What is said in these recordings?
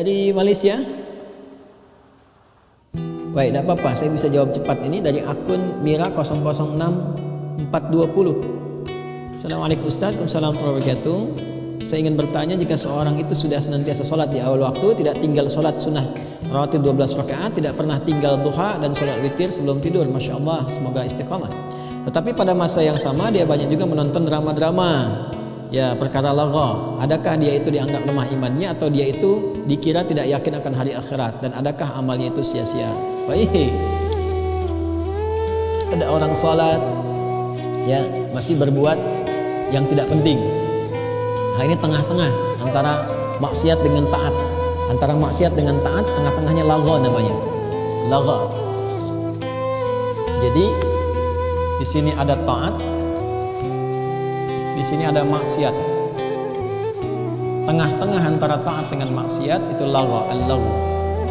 Dari Malaysia. Baik, tidak apa-apa, saya bisa jawab cepat. Ini dari akun Mira 006420. Assalamualaikum Ustaz. Waalaikumsalam warahmatullahi wabarakatuh. Saya ingin bertanya, jika seorang itu sudah senantiasa sholat di awal waktu, tidak tinggal sholat sunnah rawatib 12 rakaat, tidak pernah tinggal duha dan sholat witir sebelum tidur, Masya Allah, semoga istiqamah. Tetapi pada masa yang sama dia banyak juga menonton drama-drama, ya, perkara lagha. Adakah dia itu dianggap lemah imannya, atau dia itu dikira tidak yakin akan hari akhirat, dan adakah amalnya itu sia-sia? Baik, ada orang sholat, ya, masih berbuat yang tidak penting. Nah, ini tengah-tengah antara maksiat dengan taat. Antara maksiat dengan taat, tengah-tengahnya lagha namanya. Lagha. Jadi di sini ada taat, di sini ada maksiat. Tengah-tengah antara taat dengan maksiat itu lagha, al-laghu.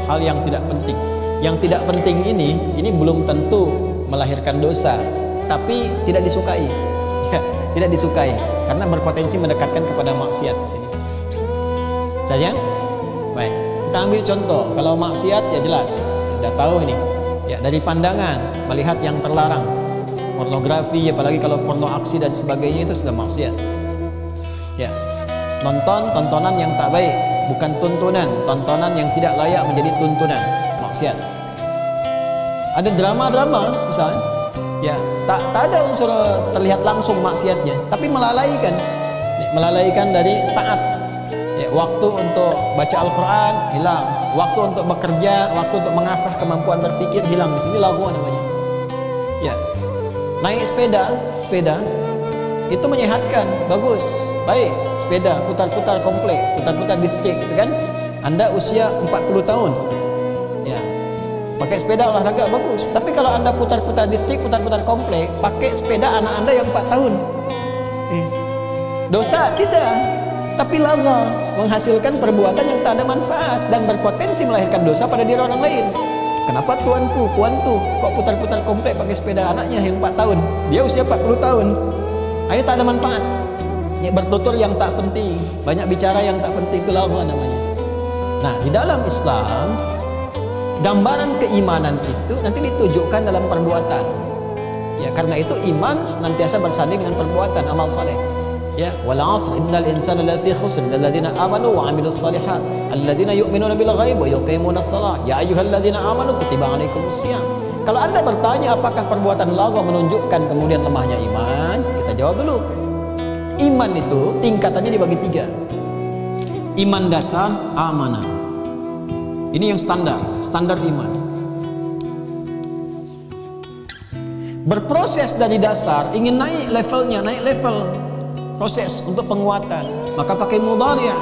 Hal yang tidak penting. Yang tidak penting ini belum tentu melahirkan dosa, tapi tidak disukai. Ya, tidak disukai karena berpotensi mendekatkan kepada maksiat di sini. Saja? Baik, kita ambil contoh. Kalau maksiat ya jelas, sudah tahu ini. Ya, dari pandangan melihat yang terlarang. Pornografi, apalagi kalau porno aksi dan sebagainya, itu sudah maksiat. Ya. Nonton tontonan yang tak baik, bukan tuntunan, tontonan yang tidak layak menjadi tuntunan, maksiat. Ada drama-drama misalnya, ya, tak ada unsur terlihat langsung maksiatnya, tapi melalaikan dari taat. Ya, waktu untuk baca Al-Quran hilang, waktu untuk bekerja, waktu untuk mengasah kemampuan berpikir hilang. Di sini laghu namanya. Ya, naik sepeda itu menyehatkan, bagus, baik. Sepeda putar-putar komplek, putar-putar distrik, gitu kan? Anda usia 40 tahun, ya, pakai sepeda olahraga bagus. Tapi kalau Anda putar-putar distrik, putar-putar komplek, pakai sepeda anak Anda yang 4 tahun, dosa tidak, tapi lagha, menghasilkan perbuatan yang tak ada manfaat dan berpotensi melahirkan dosa pada diri orang lain. Kenapa tuanku, puanku kok putar-putar komplek pakai sepeda anaknya yang 4 tahun, dia usia 40 tahun? Ini tak ada manfaat. Ya, bertutur yang tak penting, banyak bicara yang tak penting, itu lagha namanya. Nah, di dalam Islam, gambaran keimanan itu nanti ditunjukkan dalam perbuatan. Ya, karena itu iman senantiasa bersanding dengan perbuatan, amal saleh. Ya, wal 'asr innal insana lafi khusr alladzina amanu wa 'amilus shalihat alladzina yu'minuna bil ghaib wa yuqimunas shalah ya ayyuhalladzina amanu kutiba 'alaikumus shiyam. Kalau Anda bertanya apakah perbuatan lagha menunjukkan kemudian lemahnya iman, kita jawab dulu. Iman itu tingkatannya dibagi 3. Iman dasar, amanah. Ini yang standar iman. Berproses dari dasar, ingin naik levelnya, naik level proses untuk penguatan, maka pakai mudhari',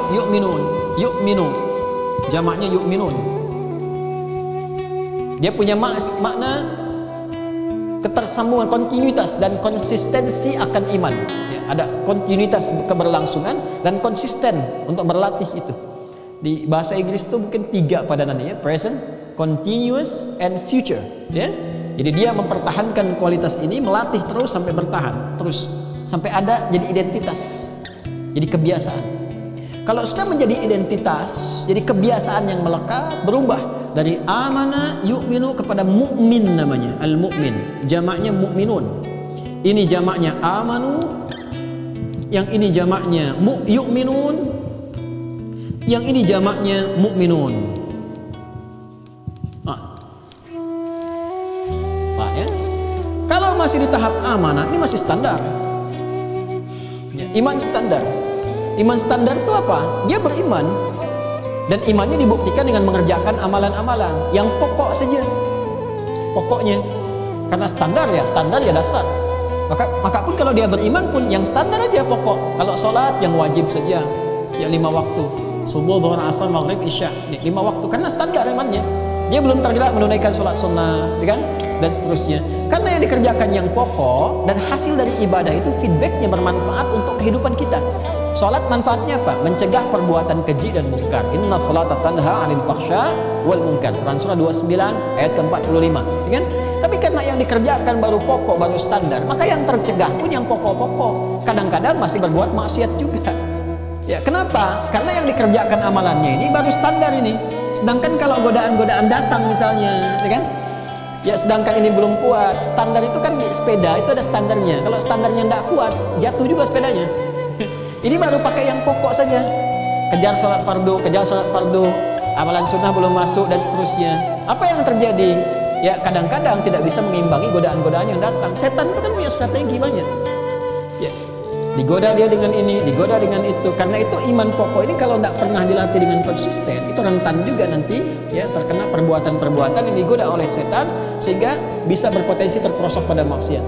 yu'minu, jamaknya yu'minun. Dia punya makna ketersambungan, kontinuitas dan konsistensi akan iman. Ya, ada kontinuitas keberlangsungan dan konsisten untuk berlatih itu. Di bahasa Inggris itu mungkin 3 padanannya, present, continuous, and future. Ya, jadi dia mempertahankan kualitas ini, melatih terus sampai bertahan, terus sampai ada jadi identitas, jadi kebiasaan. Kalau sudah menjadi identitas, jadi kebiasaan yang melekat, berubah dari amana yu'minu kepada mu'min namanya, al-mu'min, jamaknya mu'minun. Ini jamaknya amanu, yang ini jamaknya yu'minun, yang ini jamaknya mu'minun. Pak ya. Kalau masih di tahap amanah, ini masih standar. Ya, iman standar. Iman standar itu apa? Dia beriman dan imannya dibuktikan dengan mengerjakan amalan-amalan yang pokok saja. Pokoknya. Karena standar ya dasar. Maka pun kalau dia beriman pun yang standar aja pokok. Kalau sholat yang wajib saja, ya 5 waktu. Subuh, zuhur, asar, maghrib, isya. 5 waktu karena standar imannya. Dia belum tergerak menunaikan sholat sunnah, kan? Dan seterusnya. Karena yang dikerjakan yang pokok dan hasil dari ibadah itu feedbacknya bermanfaat untuk kehidupan kita. Salat manfaatnya apa? Mencegah perbuatan keji dan mungkar. Inna salata tanha 'anil fahsya wal munkar. Quran surah 29 ayat ke-45, kan? Tapi karena yang dikerjakan baru pokok, baru standar, maka yang tercegah pun yang pokok-pokok. Kadang-kadang masih berbuat maksiat juga. Ya, kenapa? Karena yang dikerjakan amalannya ini baru standar ini. Sedangkan kalau godaan-godaan datang misalnya, ya kan? Ya, sedangkan ini belum kuat. Standar itu kan di sepeda itu ada standarnya. Kalau standarnya tidak kuat, jatuh juga sepedanya. Ini baru pakai yang pokok saja. Kejar sholat fardu, amalan sunnah belum masuk dan seterusnya. Apa yang terjadi? Ya, kadang-kadang tidak bisa mengimbangi godaan-godaan yang datang. Setan itu kan punya strategi banyak. Ya, digoda dia dengan ini, digoda dengan itu. Karena itu iman pokok ini kalau tidak pernah dilatih dengan konsisten, itu rentan juga nanti ya terkena perbuatan-perbuatan yang digoda oleh setan sehingga bisa berpotensi terperosok pada maksiat.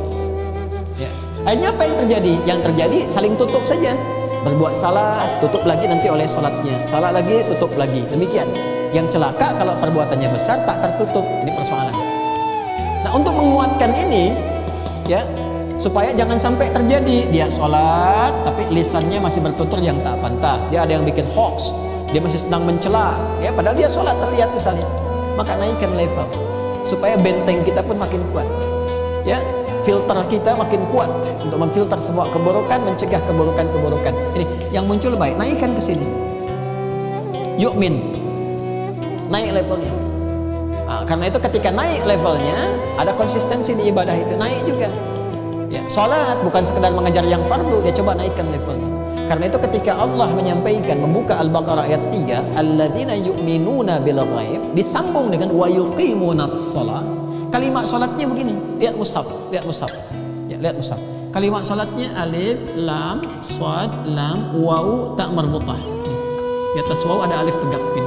Ya. Akhirnya apa yang terjadi? Yang terjadi saling tutup saja. Berbuat salah, tutup lagi nanti oleh sholatnya. Salah lagi, tutup lagi. Demikian. Yang celaka kalau perbuatannya besar tak tertutup. Ini persoalan. Nah, untuk menguatkan ini, ya, supaya jangan sampai terjadi dia sholat tapi lisannya masih bertutur yang tak pantas, dia ada yang bikin hoax, dia masih sedang mencela, ya padahal dia sholat terlihat misalnya, maka naikkan level supaya benteng kita pun makin kuat, ya filter kita makin kuat untuk memfilter semua keburukan, mencegah keburukan-keburukan. Ini yang muncul baik, naikkan ke sini, yu'min, naik levelnya. Nah, karena itu ketika naik levelnya ada konsistensi di ibadah itu, naik juga. Ya, sholat bukan sekedar mengejar yang fardu, dia coba naikkan levelnya. Karena itu ketika Allah menyampaikan, membuka Al-Baqarah ayat 3, alladzina yu'minuna bil ghaib, disambung dengan wa yuqimunas shalah. Kalimat sholatnya begini, lihat mushaf. Ya, lihat mushaf. Kalimat sholatnya alif, lam, shad, lam, waw, tak marbutah. Di atas waw ada alif tegak pin.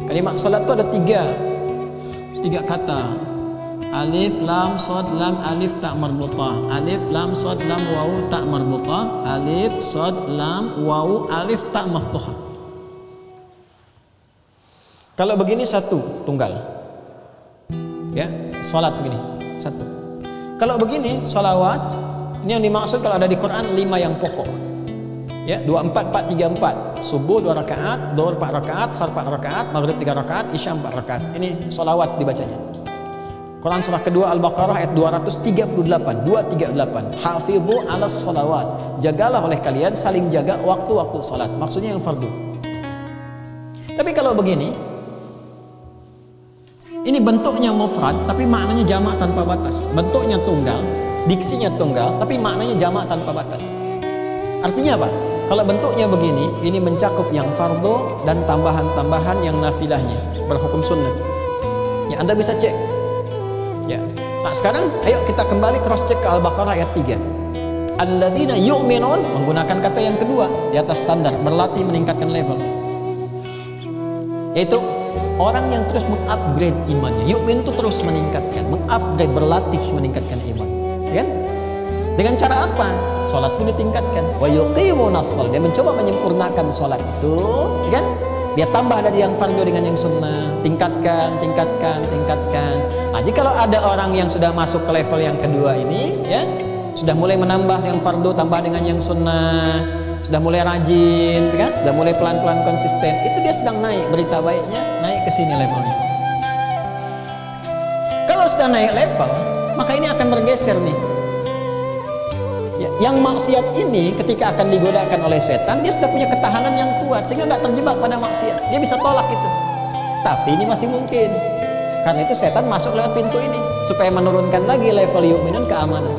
Kalimat sholat itu ada tiga kata. Alif, lam, shad, lam, alif, tak marbutah. Alif, lam, shad, lam, waw, tak marbutah. Alif, shad, lam, waw, alif, tak maftuhah. Kalau begini satu, tunggal. Ya, salat begini, satu. Kalau begini, salawat, ini yang dimaksud kalau ada di Quran 5 yang pokok. Ya, 24-4-3-4. Subuh 2 rakaat, Dhuhr 4 rakaat, Asar 4 rakaat, Maghrib 3 rakaat, Isya 4 rakaat. Ini salawat dibacanya. Quran surah kedua Al-Baqarah ayat 238, 238. Hafidhu 'alas salawat. Jagalah oleh kalian, saling jaga waktu-waktu salat. Maksudnya yang fardu. Tapi kalau begini, ini bentuknya mufrad tapi maknanya jamak tanpa batas. Bentuknya tunggal, diksinya tunggal tapi maknanya jamak tanpa batas. Artinya apa? Kalau bentuknya begini, ini mencakup yang fardu dan tambahan-tambahan yang nafilahnya, berhukum sunnah. Ya, Anda bisa cek. Ya. Nah, sekarang ayo kita kembali cross check ke Al-Baqarah ayat 3. Alladzina yu'minun, menggunakan kata yang kedua di atas standar, berlatih meningkatkan level. Yaitu orang yang terus mengupgrade imannya. Yu'min itu terus meningkatkan, mengupgrade, berlatih meningkatkan iman. Ya kan? Dengan cara apa? Salat pun ditingkatkan. Wa yuqimunas shalah, dia mencoba menyempurnakan salat itu, ya kan? Dia tambah dari yang fardu dengan yang sunnah, tingkatkan. Nah, jadi kalau ada orang yang sudah masuk ke level yang kedua ini, ya, sudah mulai menambah yang fardu tambah dengan yang sunnah, sudah mulai rajin, kan? Sudah mulai pelan-pelan konsisten, itu dia sedang naik. Berita baiknya naik ke sini levelnya. Kalau sudah naik level, maka ini akan bergeser nih. Ya, yang maksiat ini ketika akan digodakan oleh setan, dia sudah punya ketahanan yang kuat sehingga nggak terjebak pada maksiat. Dia bisa tolak itu. Tapi ini masih mungkin. Karena itu setan masuk lewat pintu ini supaya menurunkan lagi level yu'minun keamanan.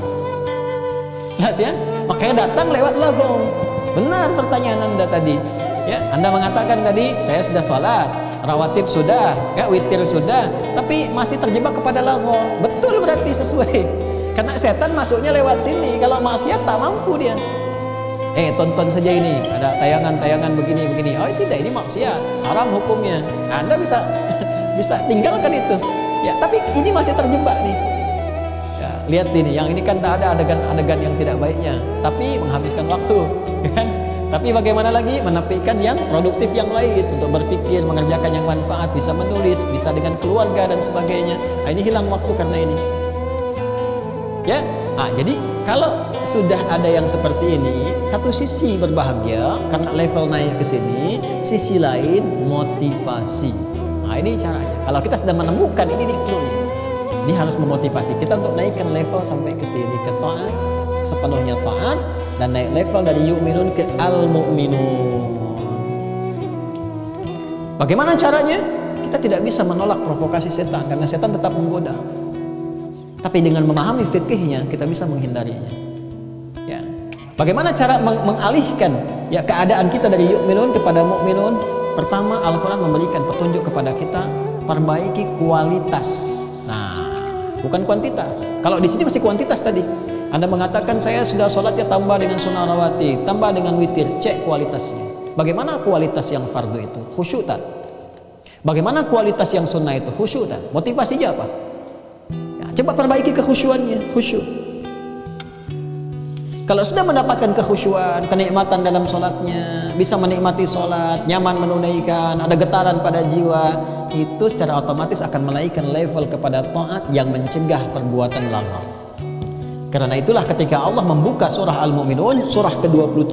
Jelas ya? Makanya datang lewat lagu. Benar pertanyaan Anda tadi. Ya, Anda mengatakan tadi, saya sudah sholat, rawatib sudah, ya, witir sudah, tapi masih terjebak kepada lagu. Betul, berarti sesuai. Karena setan masuknya lewat sini. Kalau maksiat tak mampu dia. Tonton saja ini, ada tayangan-tayangan begini. Oh tidak, ini maksiat, haram hukumnya. Anda bisa tinggalkan itu. Ya, tapi ini masih terjebak nih. Ya, lihat ini, yang ini kan tak ada adegan-adegan yang tidak baiknya, tapi menghabiskan waktu, kan? Tapi bagaimana lagi menapikan yang produktif yang lain untuk berpikir, mengerjakan yang manfaat, bisa menulis, bisa dengan keluarga dan sebagainya. Nah, ini hilang waktu karena ini. Ya, jadi kalau sudah ada yang seperti ini, satu sisi berbahagia karena level naik ke sini, sisi lain motivasi. Nah, ini caranya. Kalau kita sudah menemukan ini clue-nya, ini harus memotivasi kita untuk naikkan level sampai ke sini, ke taat, sepenuhnya taat, dan naik level dari yu'minun ke al-mu'minun. Bagaimana caranya? Kita tidak bisa menolak provokasi setan karena setan tetap menggoda. Tapi dengan memahami fikihnya kita bisa menghindarinya. Ya. Bagaimana cara mengalihkan ya keadaan kita dari yu'minun kepada mu'minun? Pertama, Al-Quran memberikan petunjuk kepada kita, perbaiki kualitas. Nah, bukan kuantitas. Kalau di sini masih kuantitas tadi. Anda mengatakan saya sudah sholatnya tambah dengan sunnah rawatib, tambah dengan witir, cek kualitasnya. Bagaimana kualitas yang fardu itu? Khusyuk tak? Bagaimana kualitas yang sunnah itu? Khusyuk tak? Motivasinya apa? Ya, coba perbaiki kekhusyuannya, khusyuk. Kalau sudah mendapatkan kekhusyuan, kenikmatan dalam sholatnya, bisa menikmati sholat, nyaman menunaikan, ada getaran pada jiwa, itu secara otomatis akan menaikkan level kepada taat yang mencegah perbuatan lagau. Karena itulah ketika Allah membuka surah Al-Mu'minun, surah ke-23,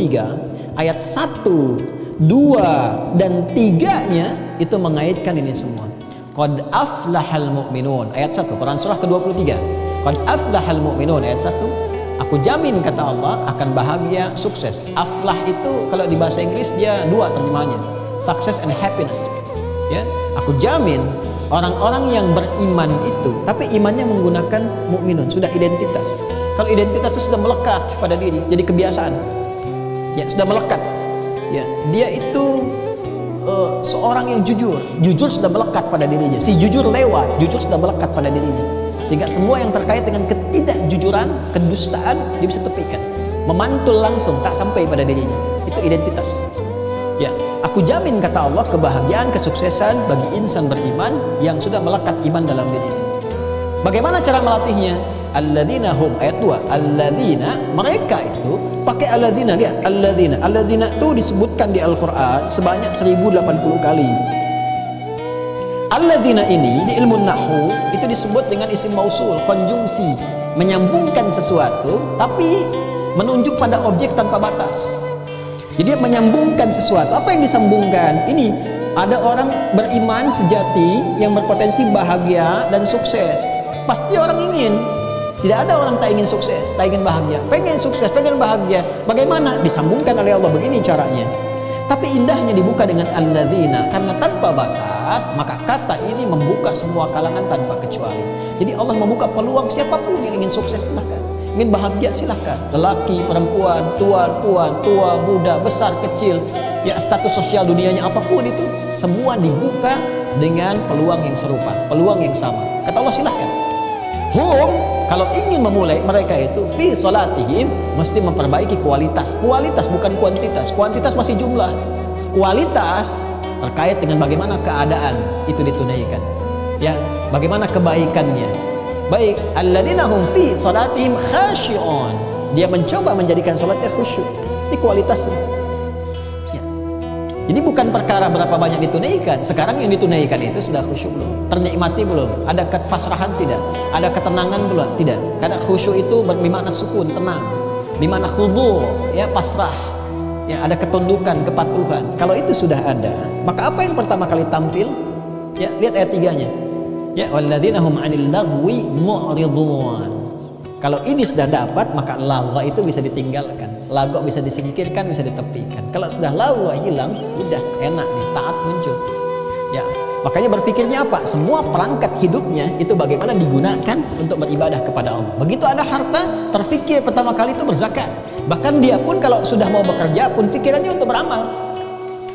ayat 1, 2, dan 3-nya itu mengaitkan ini semua. Qad aflahal mu'minun, ayat 1, Quran surah ke-23. Qad aflahal mu'minun, ayat 1. Aku jamin kata Allah akan bahagia, sukses. Aflah itu kalau di bahasa Inggris dia dua terjemahannya, success and happiness. Ya, aku jamin orang-orang yang beriman itu, tapi imannya menggunakan mukminun, sudah identitas. Kalau identitas itu sudah melekat pada diri, jadi kebiasaan. Ya, sudah melekat. Ya, dia itu seorang yang jujur. Jujur sudah melekat pada dirinya. Si jujur lewat, jujur sudah melekat pada dirinya. Sehingga semua yang terkait dengan ketidakjujuran, kedustaan dia bisa tepikan, memantul langsung, tak sampai pada dirinya. Itu identitas. Ya, aku jamin kata Allah kebahagiaan, kesuksesan bagi insan beriman yang sudah melekat iman dalam dirinya. Bagaimana cara melatihnya? Alladzina hum, ayat 2. Alladzina, mereka itu pakai alladzina, lihat alladzina. Alladzina itu disebutkan di Al-Qur'an sebanyak 1080 kali. Alladzina ini di ilmu nahwu itu disebut dengan isim mausul, konjungsi, menyambungkan sesuatu tapi menunjuk pada objek tanpa batas. Jadi menyambungkan sesuatu. Apa yang disambungkan? Ini ada orang beriman sejati yang berpotensi bahagia dan sukses. Pasti orang ingin. Tidak ada orang tak ingin sukses, tak ingin bahagia. Pengen sukses, pengen bahagia. Bagaimana? Disambungkan oleh Allah, begini caranya. Tapi indahnya dibuka dengan alladzina, karena tanpa batas, maka kata ini membuka semua kalangan tanpa kecuali. Jadi Allah membuka peluang siapapun yang ingin sukses, silahkan. Ingin bahagia, silahkan. Lelaki, perempuan, puan, tua, muda, besar, kecil, ya status sosial dunianya apapun itu, semua dibuka dengan peluang yang serupa, peluang yang sama. Kata Allah, silahkan. Hum, kalau ingin memulai mereka itu fi salatihim mesti memperbaiki kualitas. Kualitas bukan kuantitas. Kuantitas masih jumlah. Kualitas terkait dengan bagaimana keadaan itu ditunaikan. Ya, bagaimana kebaikannya. Baik, alladzina hum fi salatihim khashi'un. Dia mencoba menjadikan salatnya khusyuk. Ini kualitasnya. Ya. Jadi bukan perkara berapa banyak ditunaikan. Sekarang yang ditunaikan itu sudah khusyuk belum? Ternikmati belum? Ada kepasrahan tidak? Ada ketenangan belum? Tidak. Karena khusyuk itu bermakna sukun, tenang. Bimana khudu, ya pasrah. Ya, ada ketundukan, kepatuhan. Kalau itu sudah ada, maka apa yang pertama kali tampil? Ya, lihat ayat 3-nya. Ya, walladzina hum 'anil lagwi mu'ridun. Kalau ini sudah dapat, maka lagwa itu bisa ditinggalkan. Lagwa bisa disingkirkan, bisa ditepikan. Kalau sudah lagwa hilang, udah enak nih, taat muncul. Ya, makanya berpikirnya apa? Semua perangkat hidupnya itu bagaimana digunakan untuk beribadah kepada Allah. Begitu ada harta, terfikir pertama kali itu berzakat. Bahkan dia pun kalau sudah mau bekerja pun pikirannya untuk beramal.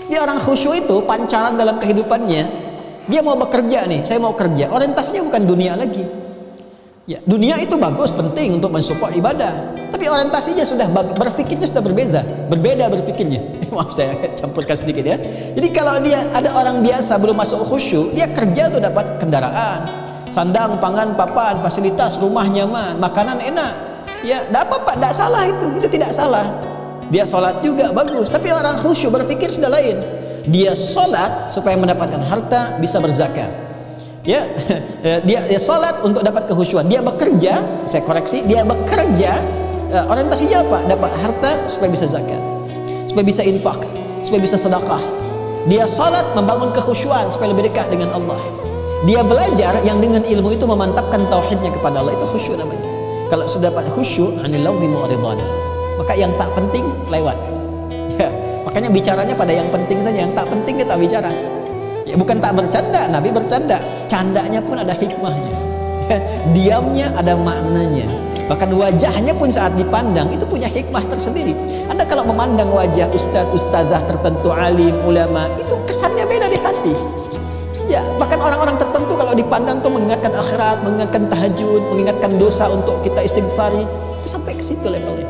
Dia orang khusyuk itu pancaran dalam kehidupannya. Dia mau bekerja nih, saya mau kerja. Orientasinya bukan dunia lagi. Ya, dunia itu bagus, penting untuk mensupport ibadah. Tapi orientasinya sudah berpikirnya sudah berbeda berpikirnya. Maaf saya campurkan sedikit ya. Jadi kalau dia ada orang biasa belum masuk khusyuk, dia kerja tuh dapat kendaraan, sandang, pangan, papan, fasilitas, rumah nyaman, makanan enak. Ya, tidak apa-apa, tidak salah itu tidak salah. Dia sholat juga bagus, tapi orang khusyuk berpikir sudah lain. Dia sholat supaya mendapatkan harta, bisa berzakat. Ya, dia sholat untuk dapat kehusyuan. Dia bekerja, saya koreksi, dia bekerja orientasinya apa? Dapat harta supaya bisa zakat, supaya bisa infak, supaya bisa sedekah. Dia sholat membangun kehusyuan supaya lebih dekat dengan Allah. Dia belajar yang dengan ilmu itu memantapkan tauhidnya kepada Allah, itu khusyuk namanya. Kalau sudah dapat khusyuk, anil lagwi mu'ridun. maka yang tak penting lewat. Ya, makanya bicaranya pada yang penting saja, yang tak penting dia tak bicara. Ya, bukan tak bercanda, Nabi bercanda, candanya pun ada hikmahnya. Ya, diamnya ada maknanya. Bahkan wajahnya pun saat dipandang itu punya hikmah tersendiri. Anda kalau memandang wajah ustadz, ustazah tertentu, alim, ulama, itu kesannya beda di hati. Ya, bahkan orang-orang tertentu kalau dipandang tuh mengingatkan akhirat, mengingatkan tahajud, mengingatkan dosa untuk kita istighfari. Itu sampai ke situ levelnya.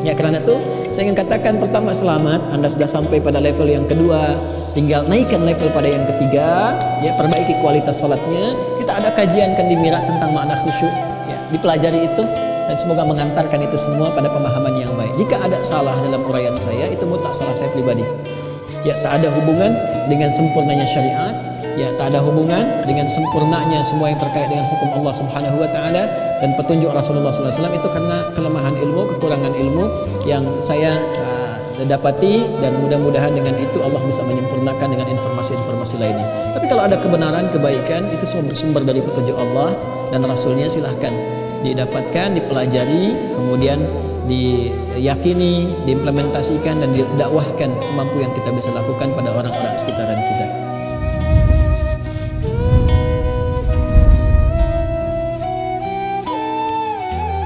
Ya, karena itu saya ingin katakan, pertama, selamat, Anda sudah sampai pada level yang kedua, tinggal naikkan level pada yang ketiga. Ya, perbaiki kualitas salatnya. Kita ada kajian kan di Mira tentang makna khusyuk. Ya, dipelajari itu dan semoga mengantarkan itu semua pada pemahaman yang baik. Jika ada salah dalam uraian saya, itu mutlak salah saya pribadi. Ya, tak ada hubungan dengan sempurnanya syariat. Ya, tak ada hubungan dengan sempurnanya semua yang terkait dengan hukum Allah Subhanahu wa taala dan petunjuk Rasulullah SAW. Itu karena kelemahan ilmu, kekurangan ilmu yang saya dapati, dan mudah-mudahan dengan itu Allah bisa menyempurnakan dengan informasi-informasi lainnya. Tapi kalau ada kebenaran, kebaikan, itu semua bersumber dari petunjuk Allah dan Rasulnya, silahkan didapatkan, dipelajari, kemudian diyakini, diimplementasikan dan didakwahkan semampu yang kita bisa lakukan pada orang-orang sekitaran kita.